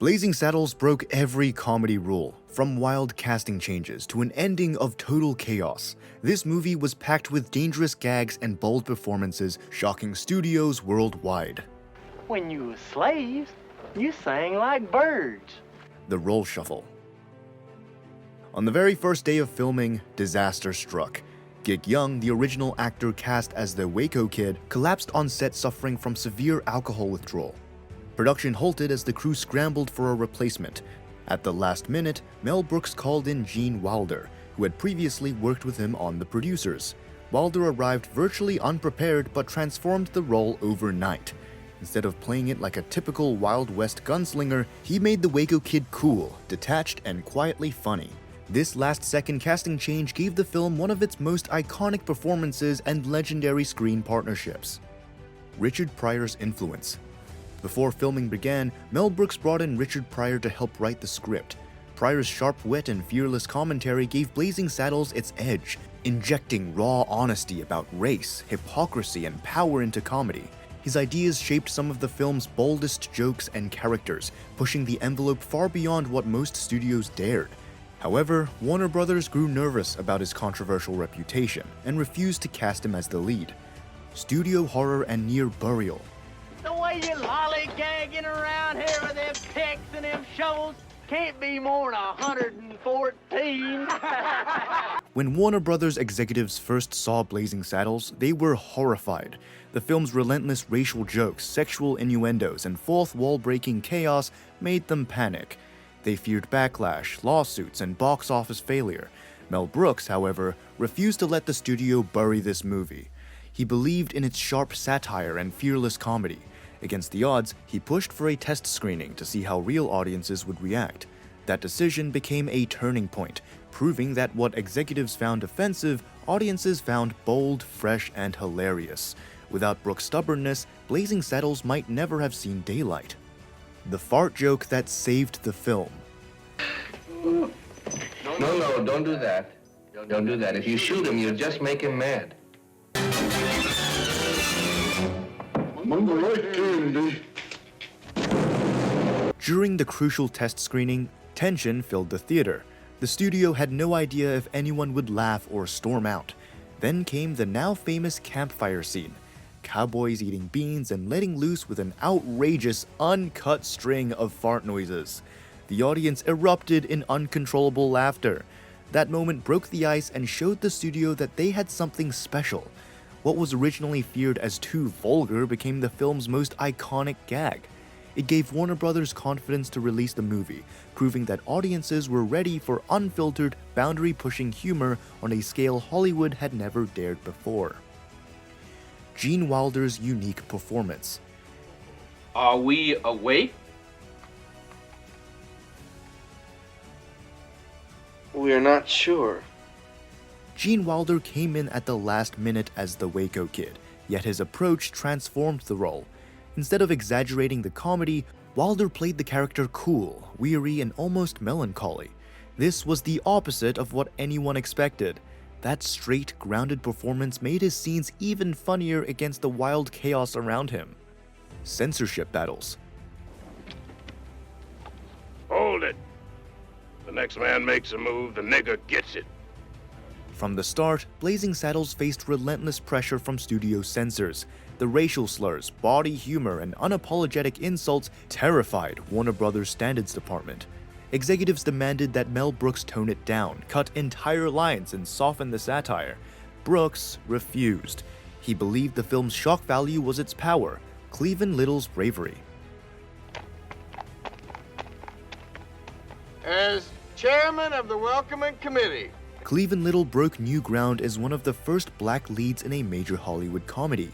Blazingsaddles broke every comedy rule, from wild casting changes to an ending of total chaos. This movie was packed with dangerous gags and bold performances, shocking studios worldwide. When you was slaves, you sang like birds. The role shuffle. On the very first day of filming, disaster struck. Gig Young, the original actor cast as the Waco Kid, collapsed on set suffering from severe alcohol withdrawal. Production halted as the crew scrambled for a replacement. At the last minute, Mel Brooks called in Gene Wilder, who had previously worked with him on The Producers. Wilder arrived virtually unprepared but transformed the role overnight. Instead of playing it like a typical Wild West gunslinger, he made the Waco Kid cool, detached, and quietly funny. This last-second casting change gave the film one of its most iconic performances and legendary screen partnerships. Richard Pryor's influence. Before filming began, Mel Brooks brought in Richard Pryor to help write the script. Pryor's sharp wit and fearless commentary gave Blazingsaddles its edge, injecting raw honesty about race, hypocrisy, and power into comedy. His ideas shaped some of the film's boldest jokes and characters, pushing the envelope far beyond what most studios dared. However, Warner Brothers grew nervous about his controversial reputation and refused to cast him as the lead. Studio horror and near burial. The way you lollygagging around here with them pics and them shows can't be more than 114. When Warner Brothers executives first saw Blazingsaddles, they were horrified. The film's relentless racial jokes, sexual innuendos, and fourth wall-breaking chaos made them panic. They feared backlash, lawsuits, and box office failure. Mel Brooks, however, refused to let the studio bury this movie. He believed in its sharp satire and fearless comedy. Against the odds, he pushed for a test screening to see how real audiences would react. That decision became a turning point, proving that what executives found offensive, audiences found bold, fresh, and hilarious. Without Brooks' stubbornness, Blazingsaddles might never have seen daylight. The fart joke that saved the film. No, don't do that. Don't do that. If you shoot him, you'll just make him mad. During the crucial test screening, tension filled the theater. The studio had no idea if anyone would laugh or storm out. Then came the now famous campfire scene. Cowboys eating beans and letting loose with an outrageous, uncut string of fart noises. The audience erupted in uncontrollable laughter. That moment broke the ice and showed the studio that they had something special. What was originally feared as too vulgar became the film's most iconic gag. It gave Warner Brothers confidence to release the movie, proving that audiences were ready for unfiltered, boundary-pushing humor on a scale Hollywood had never dared before. Gene Wilder's unique performance. Are we awake? We're not sure. Gene Wilder came in at the last minute as the Waco Kid, yet his approach transformed the role. Instead of exaggerating the comedy, Wilder played the character cool, weary, and almost melancholy. This was the opposite of what anyone expected. That straight, grounded performance made his scenes even funnier against the wild chaos around him. Censorship battles. Hold it. The next man makes a move, the nigger gets it. From the start, Blazingsaddles faced relentless pressure from studio censors. The racial slurs, body humor, and unapologetic insults terrified Warner Brothers' standards department. Executives demanded that Mel Brooks tone it down, cut entire lines, and soften the satire. Brooks refused. He believed the film's shock value was its power, Cleveland Little's bravery. As chairman of the Welcoming Committee, Cleveland Little broke new ground as one of the first black leads in a major Hollywood comedy.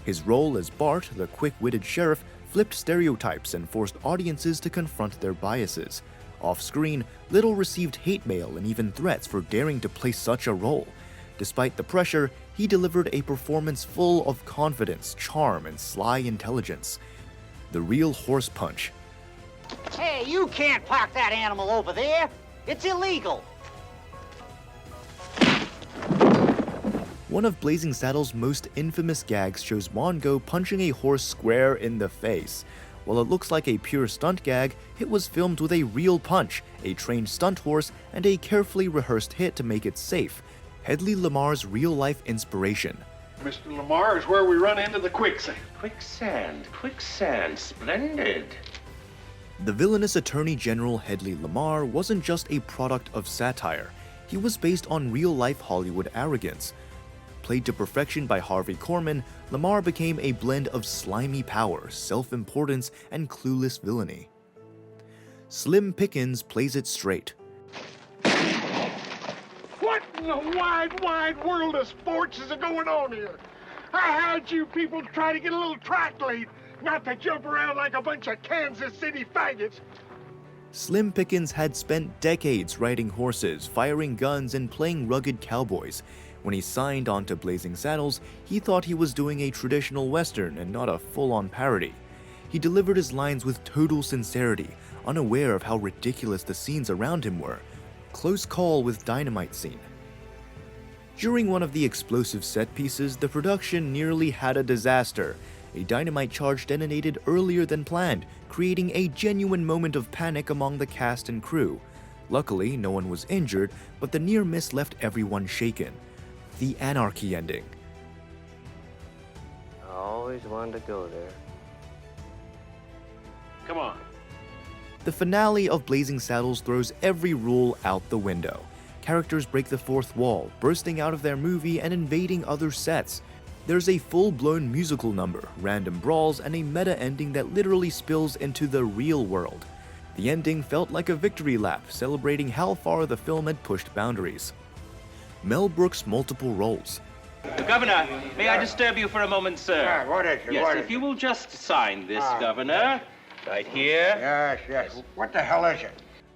His role as Bart, the quick-witted sheriff, flipped stereotypes and forced audiences to confront their biases. Off-screen, Little received hate mail and even threats for daring to play such a role. Despite the pressure, he delivered a performance full of confidence, charm, and sly intelligence. The real horse punch. Hey, you can't park that animal over there. It's illegal. One of Blazingsaddles' most infamous gags shows Mongo punching a horse square in the face. While it looks like a pure stunt gag, it was filmed with a real punch, a trained stunt horse, and a carefully rehearsed hit to make it safe. Hedley Lamar's real-life inspiration. Mr. Lamar is where we run into the quicksand. Quicksand, splendid. The villainous Attorney General Hedley Lamar wasn't just a product of satire. He was based on real-life Hollywood arrogance. Played to perfection by Harvey Korman, Lamar became a blend of slimy power, self-importance, and clueless villainy. Slim Pickens plays it straight. What in the wide world of sports is going on here? I had you people try to get a little track lead, not to jump around like a bunch of Kansas City faggots. Slim Pickens had spent decades riding horses, firing guns, and playing rugged cowboys. When he signed on to Blazingsaddles, he thought he was doing a traditional Western and not a full-on parody. He delivered his lines with total sincerity, unaware of how ridiculous the scenes around him were. Close call with dynamite scene. During one of the explosive set pieces, the production nearly had a disaster. A dynamite charge detonated earlier than planned, creating a genuine moment of panic among the cast and crew. Luckily, no one was injured, but the near miss left everyone shaken. The anarchy ending. I always wanted to go there. Come on. The finale of Blazingsaddles throws every rule out the window. Characters break the fourth wall, bursting out of their movie and invading other sets. There's a full-blown musical number, random brawls, and a meta ending that literally spills into the real world. The ending felt like a victory lap, celebrating how far the film had pushed boundaries. Mel Brooks' multiple roles. Governor, may I disturb you for a moment, sir? What is it? Yes, if you will just sign this, Governor. Right here. Yes. What the hell is it?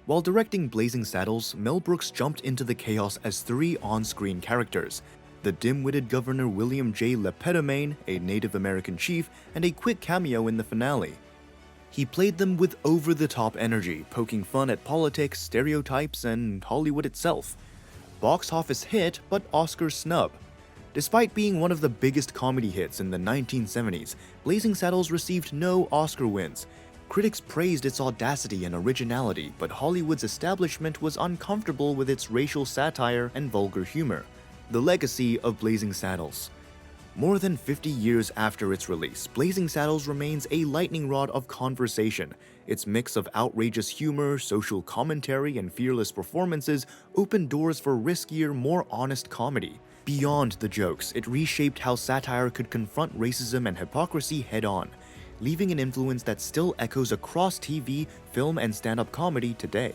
While directing Blazingsaddles, Mel Brooks jumped into the chaos as three on-screen characters: the dim-witted Governor William J. Lepetomane, a Native American chief, and a quick cameo in the finale. He played them with over-the-top energy, poking fun at politics, stereotypes, and Hollywood itself. Box office hit, but Oscar snub. Despite being one of the biggest comedy hits in the 1970s, Blazingsaddles received no Oscar wins. Critics praised its audacity and originality, but Hollywood's establishment was uncomfortable with its racial satire and vulgar humor. The legacy of Blazingsaddles. More than 50 years after its release, Blazingsaddles remains a lightning rod of conversation. Its mix of outrageous humor, social commentary, and fearless performances opened doors for riskier, more honest comedy. Beyond the jokes, it reshaped how satire could confront racism and hypocrisy head-on, leaving an influence that still echoes across TV, film, and stand-up comedy today.